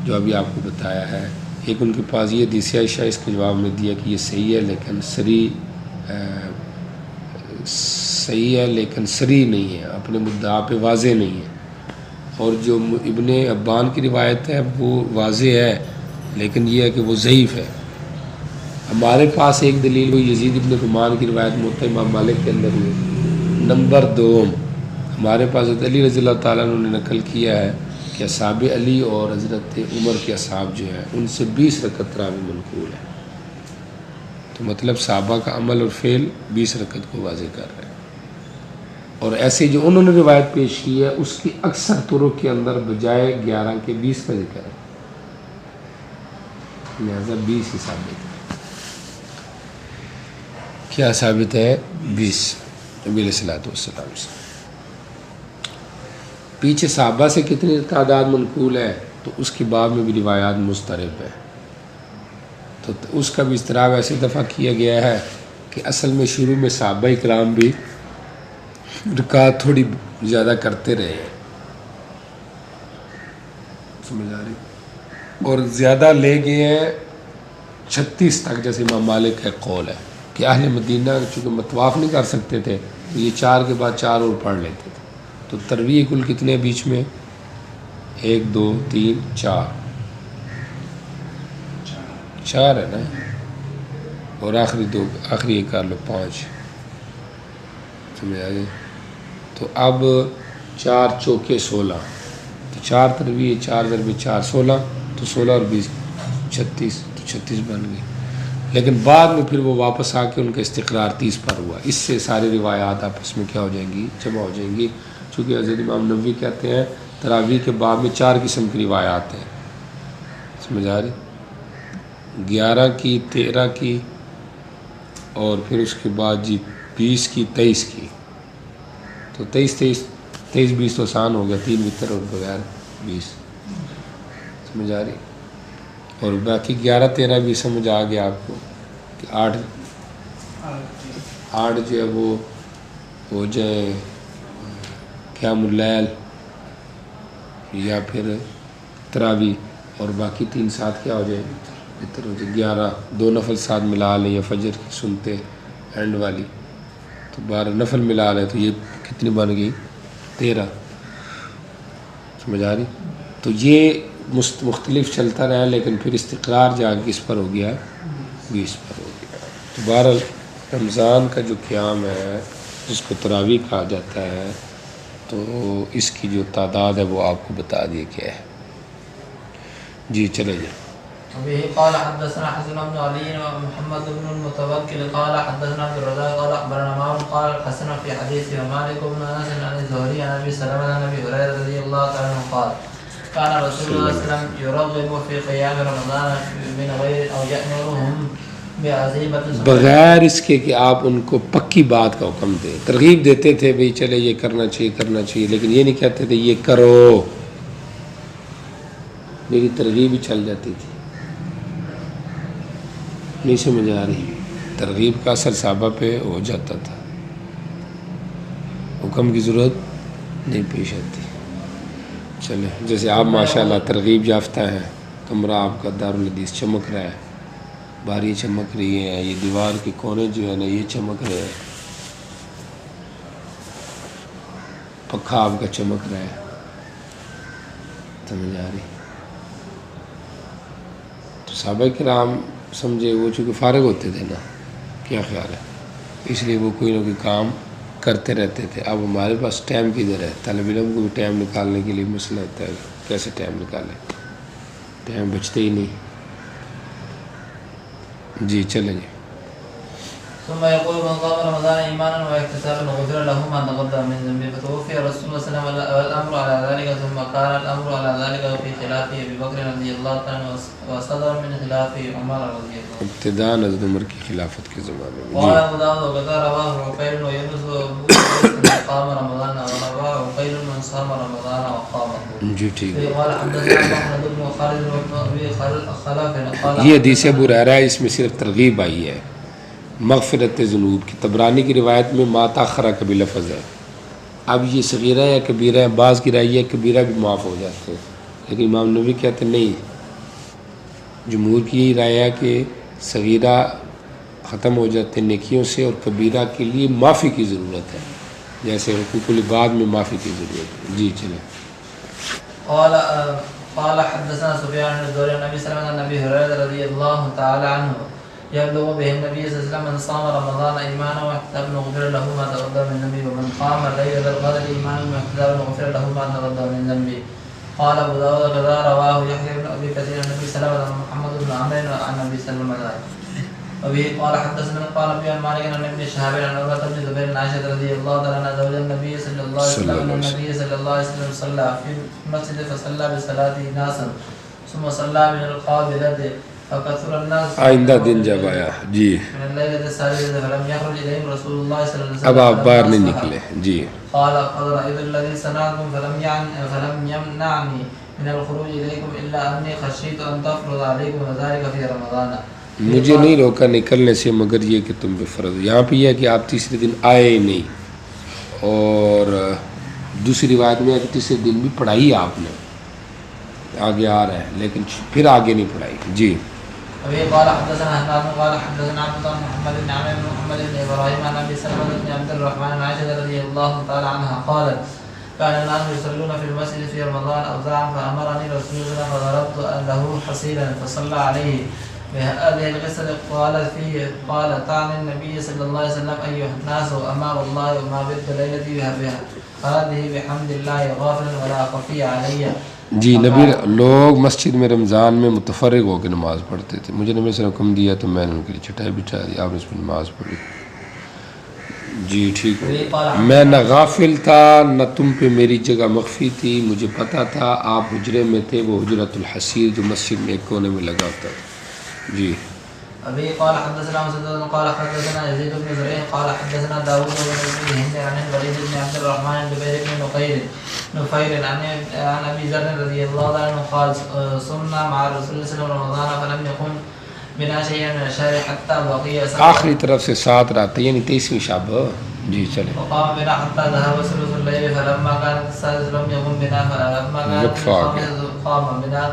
جو ابھی آپ کو بتایا ہے۔ ایک ان کے پاس یہ حدیث عائشہ اس کے جواب میں دیا کہ یہ صحیح ہے لیکن صریح نہیں ہے، اپنے مدعا پہ واضح نہیں ہے، اور جو ابن ابان کی روایت ہے وہ واضح ہے لیکن یہ ہے کہ وہ ضعیف ہے۔ ہمارے پاس ایک دلیل وہ یزید ابن رومان کی روایت موطا امام مالک کے اندر ہوئی۔ نمبر 2 ہمارے پاس حضرت علی رضی اللہ تعالیٰ عنہ نے نقل کیا ہے کہ اصحاب علی اور حضرت عمر کے اصحاب جو ہیں ان سے 20 رکعت تراویح منقول ہے، تو مطلب صحابہ کا عمل اور فعل 20 رکعت کو واضح کر رہے ہیں، اور ایسے جو انہوں نے روایت پیش کی ہے اس کی اکثر طرق کے اندر بجائے 11 کے 20 کا ذکر ہے، لہذا 20 ہی ثابت ہے۔ کیا ثابت ہے؟ 20 نبی علیہ الصلوۃ والسلام سے۔ پیچھے صحابہ سے کتنی تعداد منقول ہے تو اس کے بعد میں بھی روایات مضطرب ہے، تو اس کا بھی اضطراب ایسے دفعہ کیا گیا ہے کہ اصل میں شروع میں صحابہ کرام بھی رکعت تھوڑی زیادہ کرتے رہے ہیں، سمجھ آ رہی، اور زیادہ لے گئے ہیں 36 تک، جیسے امام مالک کا قول ہے کہ اہل مدینہ چونکہ مطواف نہیں کر سکتے تھے تو یہ 4 کے بعد 4 اور پڑھ لیتے تھے، تو ترویح کل کتنے بیچ میں؟ 1 2 3 4 ہے نا، اور آخری ایک کر لو 5، سمجھ آ گئی؟ تو اب 4 چوکے 16، تو 4 ترویح 4 ضرب 4 16، تو 16 اور 20 36، تو 36 بن گئی، لیکن بعد میں پھر وہ واپس آ کے ان کا استقرار 30 پر ہوا، اس سے ساری روایات آپس میں کیا ہو جائیں گی؟ جمع ہو جائیں گی، چونکہ حضرت امام نووی کہتے ہیں تراویح کے باب میں 4 قسم کی روایات ہیں، سمجھ آ رہی؟ 11 کی، 13 کی، اور پھر اس کے بعد 20 کی، 23 کی، تو 23 20 تو آسان ہو گیا، 3 وتر اور بغیر 20، سمجھ آ رہی؟ اور باقی 11 13 بھی سمجھ آ گیا آپ کو کہ 8 جو ہے وہ ہو جائے قیام اللیل یا پھر تراویح، اور باقی 3 ساتھ کیا ہو جائے؟ وتر ہو جائے، 11 2 نفل ساتھ ملا لیں یا فجر کی سنتے اینڈ والی، تو 12 نفل ملا لیں تو یہ کتنی بن گئی؟ 13، سمجھ آ رہی؟ تو یہ مختلف چلتا رہا، لیکن پھر استقرار جا کے کس پر ہو گیا؟ 20 پر ہو گیا۔ تو بہرحال رمضان کا جو قیام ہے جس کو تراویح کہا جاتا ہے، تو اس کی جو تعداد ہے وہ آپ کو بتا دی کیا ہے۔ جی چلے جائیں۔ وبه قال حدثنا حسن بن علي ومحمد بن المتوكل قال حدثنا عبد الرزاق قال اخبرنا معمر قال الحسن في حديثه ومالك بن انس عن الزهري عن ابي سلمة عن ابي هريرة رضي الله تعالى عنه قال كان رسول الله صلى الله عليه وسلم يرغب في قيام رمضان من غير او يأمرهم بعزيمة بغیر اس کے کہ آپ ان کو پکی بات کا حکم دیں، ترغیب دیتے تھے بھئی چلے یہ کرنا چاہیے، لیکن یہ نہیں کہتے تھے یہ کرو، میری ترغیب ہی چل جاتی تھی۔ نہیں سمجھ آ رہی؟ ترغیب کا اثر صحابہ پہ ہو جاتا تھا، حکم کی ضرورت نہیں پیش آتی۔ چلے، جیسے آپ ماشاءاللہ ترغیب یافتہ ہیں، کمرہ آپ کا دارالحدیث چمک رہا ہے، باریاں چمک رہی ہیں، یہ دیوار کے کونے جو ہے نا یہ چمک رہے ہیں، پنکھا آپ کا چمک رہا ہے، سمجھ آ رہی؟ تو صحابہ کرام سمجھے وہ چونکہ فارغ ہوتے تھے نا، کیا خیال ہے، اس لیے وہ کوئی نہ کوئی کام کرتے رہتے تھے۔ اب ہمارے پاس ٹائم کدھر ہے؟ طالب علم کو بھی ٹائم نکالنے کے لیے مسئلہ ہوتا ہے، کیسے ٹائم نکالیں؟ ٹائم بچتے ہی نہیں۔ جی چلیں جی۔ ثم يقول من قام رمضان إيمانا واحتسابا غفر له ما تقدم من ذنبه. فتوفي رسول الله صلى الله عليه وسلم والأمر على ذلك، ثم كان الأمر على ذلك في خلاف أبي بكر رضي الله عنه وصدر من خلاف عمر رضي الله عنه. ابتداء حضرت عمر کی خلافت کے زمانے میں. قال أبو داود وكذا رواه عقيل ويونس وأبو من قام رمضان ورواه عقيل من صام رمضان وقامه. جی ٹھیک ہے. قال حدثنا محمد بن خالد بن أبي خلف قال یہ حدیث ابو ہریرہ ہے، اس میں صرف ترغیب آئی ہے مغفرت ذنوب کی. طبرانی کی روایت میں ما تاخرہ کا بھی لفظ ہے. اب یہ صغیرہ یا کبیرہ ہے، بعض کی رائے ہے کبیرہ بھی معاف ہو جاتے ہیں، لیکن امام نووی کہتے ہیں نہیں، جمہور کی یہی رائے ہے کہ صغیرہ ختم ہو جاتے ہیں نیکیوں سے، اور کبیرہ کے لیے معافی کی ضرورت ہے، جیسے حقوق العباد میں معافی کی ضرورت ہے. جی چلیں. قال حدثنا سفيان بن الزهري عن ابي سلمة عن ابي هريرة رضي الله تعالى عنه يبلغ به النبي صلى الله عليه وسلم من صام رمضان ايمانا واحتسابا غفر له ما تقدم من ذنبه ومن قام ليلة القدر ايمانا واحتسابا غفر له ما تقدم من ذنبه. قال ابو داود كذا رواه يحيى بن ابي كثير عن ابي سلمة عن محمد بن عمرو عن ابي سلمة وبه قال حدثنا قال ابي عن مالك عن ابن شهاب عن عروة بن زبير عن عائشة رضي الله تعالى عنها زوج النبي صلى الله عليه وسلم ان النبي صلى الله عليه وسلم صلى في المسجد فصلى بصلاته ناسا ثم صلى من القابلة فكثر الناس. آئندہ دن جب آیا جی من الليلة الثالثة فلم يخرج إليهم رسول الله صلى الله عليه وسلم. اب آپ باہر نہیں نکلے. جی. قال قد رأيت الذي صنعتم فلم يمنعني من الخروج إليكم إلا أني خشيت أن تفرض عليكم وذلك في رمضان. مجھے نہیں روکا نکلنے سے مگر یہ کہ تم پہ فرض. یہاں پہ یہ ہے کہ آپ تیسرے دن آئے ہی نہیں، اور دوسری روایت میں ہے کہ تیسرے دن بھی پڑھائی آپ نے، آگے آ رہا ہے لیکن پھر آگے نہیں پڑھائی. جی. ابھی قال حدثنا حناد قال حدثنا عبد الله محمد بن عمرو بن محمد بن ابراهيم عن ابي سلمة بن عبد الرحمن عن عائشة رضي الله تعالى عنها قالت كان الناس يصلون في المسجد في رمضان اوزاعا فامرني رسول الله فضربت له حصيرا فصلى عليه. بهذه القصة قال فيه قال تعني النبي صلى الله عليه وسلم أيها الناس أما والله وما بت ليلتي بها هذه بحمد الله غافل ولا خفي علي. جی نبی لوگ مسجد میں رمضان میں متفرق ہو کے نماز پڑھتے تھے. مجھے نبی صلی اللہ علیہ وسلم حکم دیا تو میں نے ان کے لیے چٹائی بچھا دی، آپ نے اس میں نماز پڑھی. جی ٹھیک ہے. میں نہ غافل تھا نہ تم پہ میری جگہ مخفی تھی، مجھے پتہ تھا آپ حجرے میں تھے، وہ حجرۃ الحصیر جو مسجد میں ایک کونے میں لگا ہوتا تھا. جی. ابھی قال حدثنا مسدد قال حدثنا يزيد بن زريع قال حدثنا داوود بن هند عن الوليد بن عبد الرحمن بن جبير بن نفير عن ابي ذر رضي الله عنه قال صمنا مع رسول الله صلى الله عليه وسلم رمضان فلم يكن بنا شيئا من الشهر حتى بقي آخری طرف سے 7 راتیں یعنی 23ویں شب. جی چلیں. وقام بنا حتى ذهب ثلث الليل فلما كانت السادسة لم يكن بنا فلما كانت الخامسة قام بنا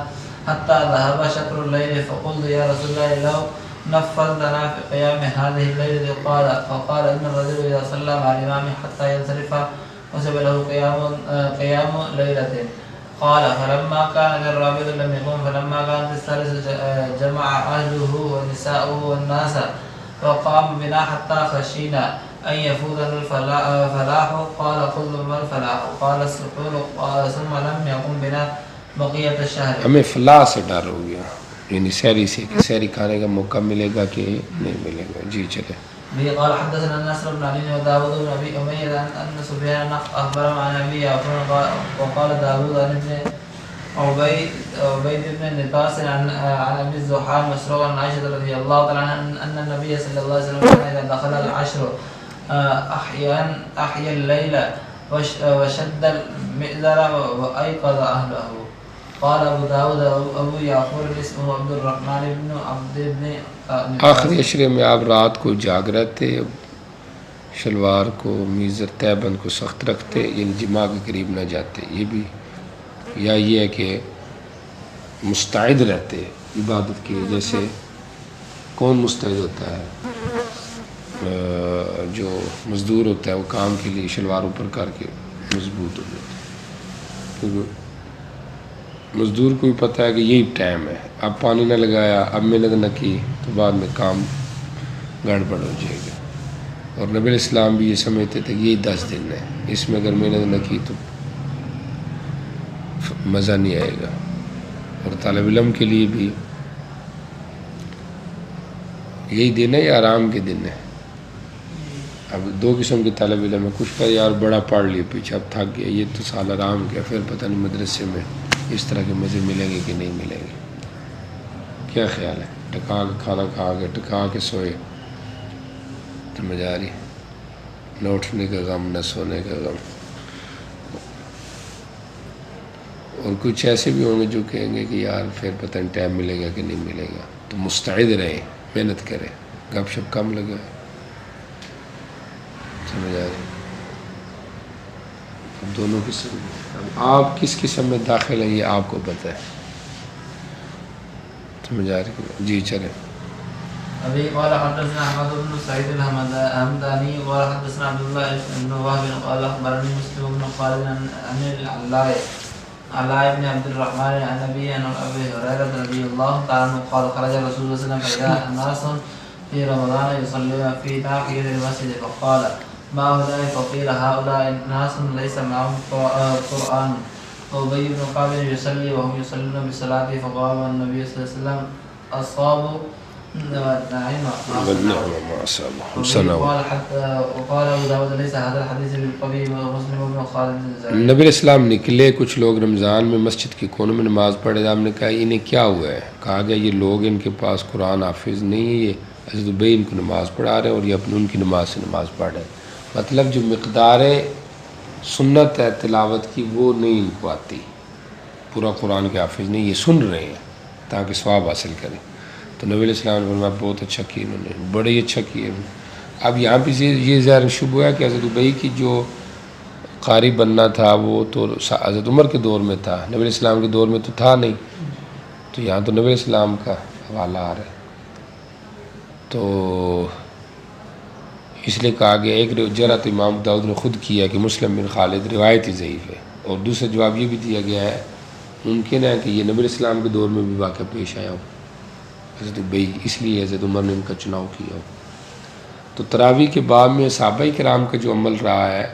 حتى ذهب شطر الليل فقلت يا رسول الله لو نفذنا في قيام هذه الليلة. فقال إن الرجل إذا صلى مع الإمام حتى ينصرف وجب له قيام ليلة. قال فلما كان الرابع لم يقم فلما كانت الثالثة جمع أهله ونساؤه والناس وقام بنا حتى خشينا أن يفوتنا الفلاح. قال قل ما الفلاح؟ قال السحور. ثم لم يقم بنا بقیت الشہر. ہمیں فلاح سے ڈر ہو گیا، یعنی سحری سے کہ سحری کھانے کا موقع ملے گا کہ نہیں ملے گا. جی چلے. قال حدثنا نصر بن علي وداود بن ابي اميه ان سفيان اخبر عن ابي يعقوب وقال داود عن ابن عبيد بن نباس عن ابي الزحام مسروق عن عائشه رضي الله تعالى عنها ان النبي صلى الله عليه وسلم اذا دخل العشر احيا الليل وشد المئزر وايقظ اهله. قال ابو داود ابو یعقوب اسمه عبد الرحمن بن عبد بن. آخری عشرے میں آپ رات کو جاگ رہتے، شلوار کو میزر تیبند کو سخت رکھتے، یعنی جماع کے قریب نہ جاتے. یہ بھی یا یہ ہے کہ مستعد رہتے عبادت کے. جیسے کون مستعد ہوتا ہے؟ جو مزدور ہوتا ہے وہ کام کے لیے شلوار اوپر کر کے مضبوط ہو جاتا ہے. مزدور کو بھی پتہ ہے کہ یہی ٹائم ہے، اب پانی نہ لگایا، اب محنت نہ کی تو بعد میں کام گڑبڑ ہو جائے گا. اور نبی علیہ السلام بھی یہ سمجھتے تھے کہ یہی 10 دن ہے، اس میں اگر محنت نہ کی تو مزہ نہیں آئے گا. اور طالب علم کے لیے بھی یہی دن ہے یا آرام کے دن ہے؟ اب دو قسم کے طالب علم ہے، کچھ کا یار بڑا پڑھ لیے پیچھے اب تھک گیا، یہ تو سال آرام کیا، پھر پتہ نہیں مدرسے میں اس طرح کے مزے ملیں گے کہ نہیں ملیں گے. کیا خیال ہے؟ ٹکا کے کھانا کھا کے ٹکا کے سوئے، سمجھ آ رہی؟ نہ اٹھنے کا غم نہ سونے کا غم. اور کچھ ایسے بھی ہوں گے جو کہیں گے کہ یار پھر پتہ نہیں ٹائم ملے گا کہ نہیں ملے گا. تو مستعد رہیں، محنت کریں، گپ شپ کم لگائیں. سمجھ آ رہی؟ اب دونوں قسم. اب آپ کس قسم میں داخل ہیں یہ آپ کو پتہ ہے. سمجھ آ رہی؟ جی چلیں. ابھی قال حدثنا احمد بن سعيد الحمداني قال حدثنا عبد الله بن وهب قال اخبرني مسلم بن خالد عن العلاء بن عبد الرحمن عن ابي هريره رضي الله تعالى عنه قال خرج رسول الله صلى الله عليه وسلم فإذا الناس في رمضان يصلون في ناحية المسجد فقال ما هؤلاء؟ فقيل هؤلاء ناس ليس معهم قرآن. أبي بن كعب يصلي وهم يصلون بصلاته فقام النبي صلى الله عليه وسلم أصابوا وقال ابو داود ليس هذا الحديث بالقوي ومسلم بن خالد. نبی اسلام نکلے، کچھ لوگ رمضان میں مسجد کے کونوں میں نماز پڑھے. ہم نے کہا انہیں کیا ہوا ہے؟ کہا گیا یہ لوگ ان کے پاس قرآن حافظ نہیں ہے، یہ حضرت ابی ان کو نماز پڑھا رہے ہیں اور یہ اپنے ان کی نماز سے نماز پڑھ رہے ہیں. مطلب جو مقدار سنت ہے تلاوت کی وہ نہیں ان کو آتی، پورا قرآن کے حافظ نہیں، یہ سن رہے ہیں تاکہ ثواب حاصل کریں. تو نبی علیہ السلام نے فرمایا بہت اچھا کیا انہوں نے، بڑے ہی اچھا کیا. اب یہاں پہ یہ ظاہر شبہ ہے کہ حضرت ابی کی جو قاری بننا تھا وہ تو حضرت عمر کے دور میں تھا، نبی علیہ السلام کے دور میں تو تھا نہیں. تو یہاں تو نبی علیہ السلام کا حوالہ آ رہا ہے. تو اس لیے کہا گیا ایک جرات امام داؤد نے خود کیا کہ مسلم بن خالد روایت ہی ضعیف ہے. اور دوسرا جواب یہ بھی دیا گیا ہے ممکن ہے کہ یہ نبی علیہ السلام کے دور میں بھی واقعہ پیش آیا ہو حضرت ابی، اس لیے حضرت عمر نے ان کا چناؤ کیا ہو. تو تراویح کے باب میں صحابہ کرام کا جو عمل رہا ہے،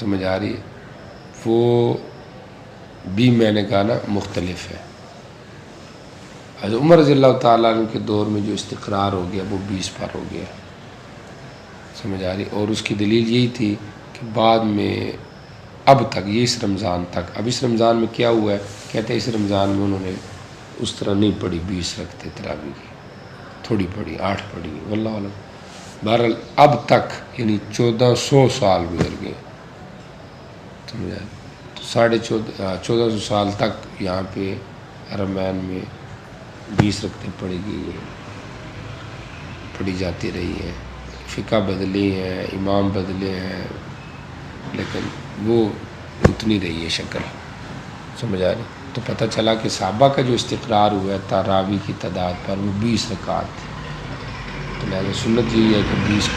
سمجھ آ رہی ہے، وہ بھی میں نے کہا نا مختلف ہے. حضرت عمر رضی اللہ تعالیٰ عنہ کے دور میں جو استقرار ہو گیا وہ 20 پر ہو گیا، سمجھ آ رہی. اور اس کی دلیل یہی تھی کہ بعد میں اب تک یہ اس رمضان تک، اب اس رمضان میں کیا ہوا ہے، کہتے ہیں اس رمضان میں انہوں نے اس طرح نہیں پڑھی 20 رکھتے تراویح کی، تھوڑی پڑھی 8 پڑھی، واللہ اعلم. بہرحال اب تک یعنی 1400 سال گزر گئے، سمجھا. تو 1450 سال تک یہاں پہ حرمین میں 20 رکعتیں پڑھی گئی ہیں، پڑھی جاتی رہی ہیں. فقہ بدلی ہیں، امام بدلے ہیں، لیکن وہ اتنی رہی ہے شکل، سمجھ آ رہی. تو پتہ چلا کہ صحابہ کا جو استقرار ہوا ہے تراویح کی تعداد پر وہ 20 رکعات تھی. تو لہٰذا سنت یہی ہے کہ 20